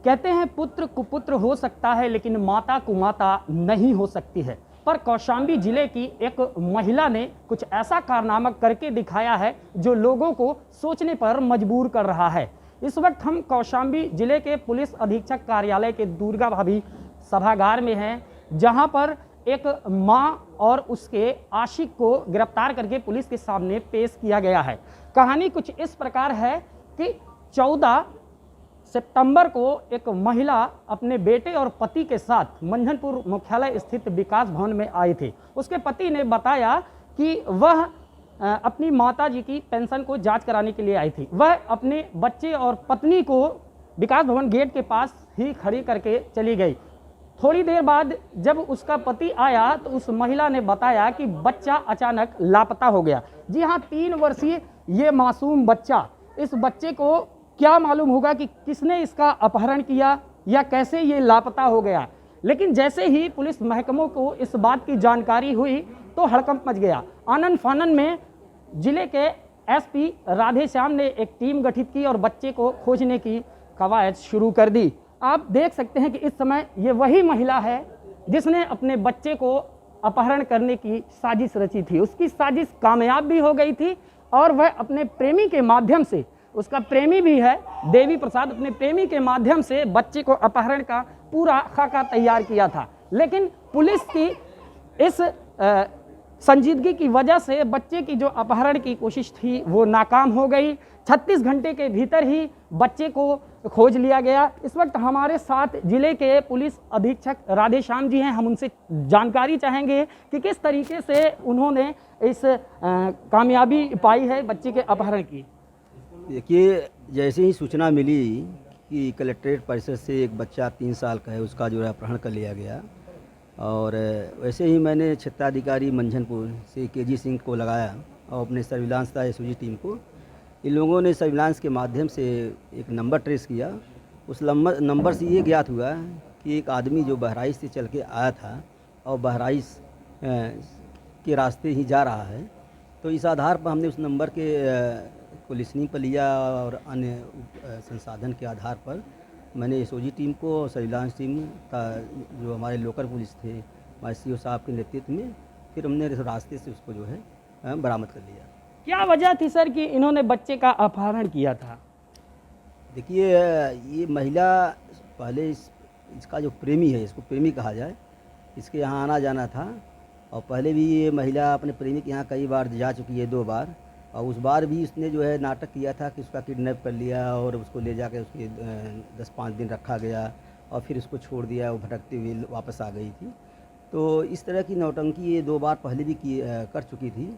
कहते हैं पुत्र कुपुत्र हो सकता है लेकिन माता कुमाता नहीं हो सकती है। पर कौशाम्बी जिले की एक महिला ने कुछ ऐसा कारनामा करके दिखाया है जो लोगों को सोचने पर मजबूर कर रहा है। इस वक्त हम कौशाम्बी जिले के पुलिस अधीक्षक कार्यालय के दुर्गा भाभी सभागार में हैं, जहां पर एक मां और उसके आशिक को गिरफ्तार करके पुलिस के सामने पेश किया गया है। कहानी कुछ इस प्रकार है कि 14 सितंबर को एक महिला अपने बेटे और पति के साथ मंझनपुर मुख्यालय स्थित विकास भवन में आई थी। उसके पति ने बताया कि वह अपनी माताजी की पेंशन को जांच कराने के लिए आई थी। वह अपने बच्चे और पत्नी को विकास भवन गेट के पास ही खड़ी करके चली गई। थोड़ी देर बाद जब उसका पति आया तो उस महिला ने बताया कि बच्चा अचानक लापता हो गया। जी हाँ, 3 वर्षीय ये मासूम बच्चा, इस बच्चे को क्या मालूम होगा कि किसने इसका अपहरण किया या कैसे ये लापता हो गया। लेकिन जैसे ही पुलिस महकमों को इस बात की जानकारी हुई तो हड़कंप मच गया। आनन फानन में जिले के एसपी राधेश्याम ने एक टीम गठित की और बच्चे को खोजने की कवायद शुरू कर दी। आप देख सकते हैं कि इस समय ये वही महिला है जिसने अपने बच्चे को अपहरण करने की साजिश रची थी। उसकी साजिश कामयाब भी हो गई थी और वह अपने प्रेमी के माध्यम से, उसका प्रेमी भी है देवी प्रसाद, अपने प्रेमी के माध्यम से बच्चे को अपहरण का पूरा खाका तैयार किया था। लेकिन पुलिस की इस संजीदगी की वजह से बच्चे की जो अपहरण की कोशिश थी वो नाकाम हो गई। 36 घंटे के भीतर ही बच्चे को खोज लिया गया। इस वक्त हमारे साथ जिले के पुलिस अधीक्षक राधेश्याम जी हैं। हम उनसे जानकारी चाहेंगे कि किस तरीके से उन्होंने इस कामयाबी पाई है बच्चे के अपहरण की। देखिए, जैसे ही सूचना मिली कि कलेक्ट्रेट परिसर से एक बच्चा 3 साल का है, उसका जो है अपहरण कर लिया गया, और वैसे ही मैंने क्षेत्राधिकारी मंझनपुर से केजी सिंह को लगाया और अपने सर्विलांस था एसओजी टीम को। इन लोगों ने सर्विलांस के माध्यम से एक नंबर ट्रेस किया। उस नंबर से ये ज्ञात हुआ कि एक आदमी जो बहराइच से चल के आया था और बहराइच के रास्ते ही जा रहा है, तो इस आधार पर हमने उस नंबर के को लिसनिंग पर लिया और अन्य संसाधन के आधार पर मैंने एसओजी टीम को और सर्विलांस टीम का जो हमारे लोकल पुलिस थे, हमारे सीओ साहब के नेतृत्व में, फिर हमने रास्ते से उसको जो है बरामद कर लिया। क्या वजह थी सर कि इन्होंने बच्चे का अपहरण किया था? देखिए, ये महिला पहले इसका जो प्रेमी है, इसको प्रेमी कहा जाए, इसके यहाँ आना जाना था और पहले भी ये महिला अपने प्रेमी के यहाँ कई बार जा चुकी है, 2 बार। और उस बार भी उसने जो है नाटक किया था कि उसका किडनैप कर लिया और उसको ले जाकर उसके 10-5 दिन रखा गया और फिर उसको छोड़ दिया, वो भटकते हुए वापस आ गई थी। तो इस तरह की नौटंकी ये 2 बार पहले भी कर चुकी थी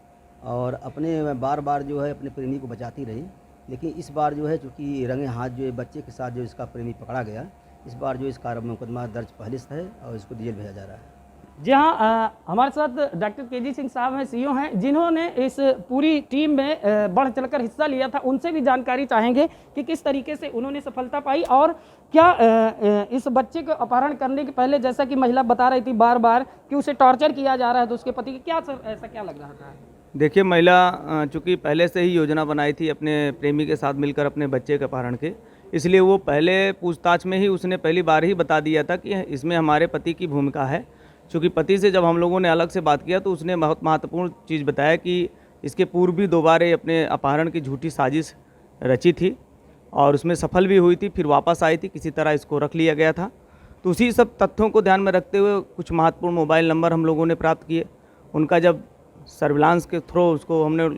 और अपने बार जो है अपने प्रेमी को बचाती रही। लेकिन इस बार जो है चूँकि रंगे हाथ जो है बच्चे के साथ जो इसका प्रेमी पकड़ा गया, इस बार जो इसका मुकदमा दर्ज पहले से है और इसको जेल भेजा जा रहा है। जी हाँ, हमारे साथ डॉक्टर केजी सिंह साहब हैं, सीईओ हैं, जिन्होंने इस पूरी टीम में बढ़ चढ़कर हिस्सा लिया था। उनसे भी जानकारी चाहेंगे कि किस तरीके से उन्होंने सफलता पाई और क्या इस बच्चे को अपहरण करने के पहले, जैसा कि महिला बता रही थी बार बार कि उसे टॉर्चर किया जा रहा है, तो उसके पति की क्या सर ऐसा क्या लग रहा था? देखिए, महिला चूँकि पहले से ही योजना बनाई थी अपने प्रेमी के साथ मिलकर अपने बच्चे के अपहरण के, इसलिए वो पहले पूछताछ में ही उसने पहली बार ही बता दिया था कि इसमें हमारे पति की भूमिका है। चूँकि पति से जब हम लोगों ने अलग से बात किया तो उसने बहुत महत्वपूर्ण चीज़ बताया कि इसके पूर्व भी 2 बार अपने अपहरण की झूठी साजिश रची थी और उसमें सफल भी हुई थी, फिर वापस आई थी, किसी तरह इसको रख लिया गया था। तो उसी सब तथ्यों को ध्यान में रखते हुए कुछ महत्वपूर्ण मोबाइल नंबर हम लोगों ने प्राप्त किए। उनका जब सर्विलांस के थ्रू उसको हमने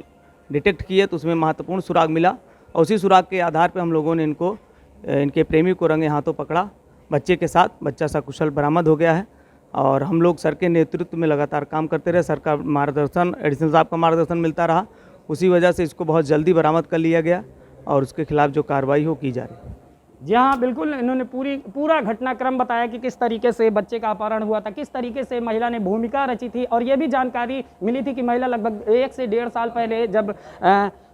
डिटेक्ट किए तो उसमें महत्वपूर्ण सुराग मिला और उसी सुराग के आधार पर हम लोगों ने इनके प्रेमी को रंगे हाथों पकड़ा बच्चे के साथ। बच्चा सकुशल बरामद हो गया है और हम लोग सर के नेतृत्व में लगातार काम करते रहे। सर का मार्गदर्शन, एडिशनल साहब का मार्गदर्शन मिलता रहा, उसी वजह से इसको बहुत जल्दी बरामद कर लिया गया और उसके खिलाफ जो कार्रवाई हो की जा रही है। जी हाँ, बिल्कुल, इन्होंने पूरा घटनाक्रम बताया कि किस तरीके से बच्चे का अपहरण हुआ था, किस तरीके से महिला ने भूमिका रची थी और ये भी जानकारी मिली थी कि महिला लगभग 1 से 1.5 साल पहले जब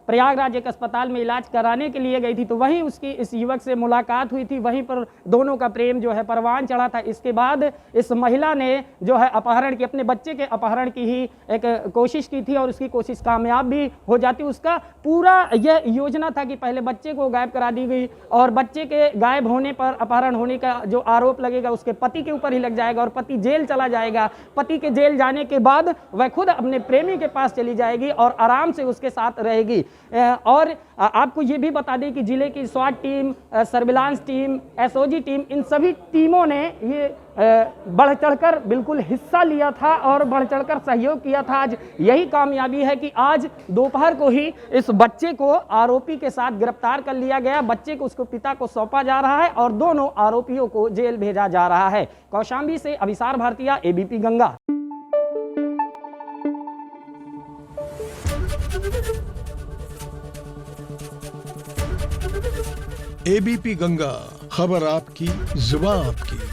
प्रयागराज एक अस्पताल में इलाज कराने के लिए गई थी, तो वहीं उसकी इस युवक से मुलाकात हुई थी। वहीं पर दोनों का प्रेम जो है परवान चढ़ा था। इसके बाद इस महिला ने जो है अपहरण की, अपने बच्चे के अपहरण की ही एक कोशिश की थी और उसकी कोशिश कामयाब भी हो जाती। उसका पूरा यह योजना था कि पहले बच्चे को गायब करा दी गई और बच्चे के गायब होने पर, अपहरण होने का जो आरोप लगेगा उसके पति के ऊपर ही लग जाएगा और पति जेल चला जाएगा। पति के जेल जाने के बाद वह खुद अपने प्रेमी के पास चली जाएगी और आराम से उसके साथ रहेगी। और आपको ये भी बता दें कि जिले की स्वाट team, surveillance team, SOG team, इन सभी टीमों ने ये बढ़ चढ़कर बिल्कुल हिस्सा लिया था और बढ़ चढ़कर सहयोग किया था। आज यही कामयाबी है कि आज दोपहर को ही इस बच्चे को आरोपी के साथ गिरफ्तार कर लिया गया। बच्चे को उसको पिता को सौंपा जा रहा है और दोनों आरोपियों को जेल भेजा जा रहा है। कौशाम्बी से अभिसार भारतीय, एबीपी गंगा। एबीपी गंगा, खबर आपकी, जुबान आपकी।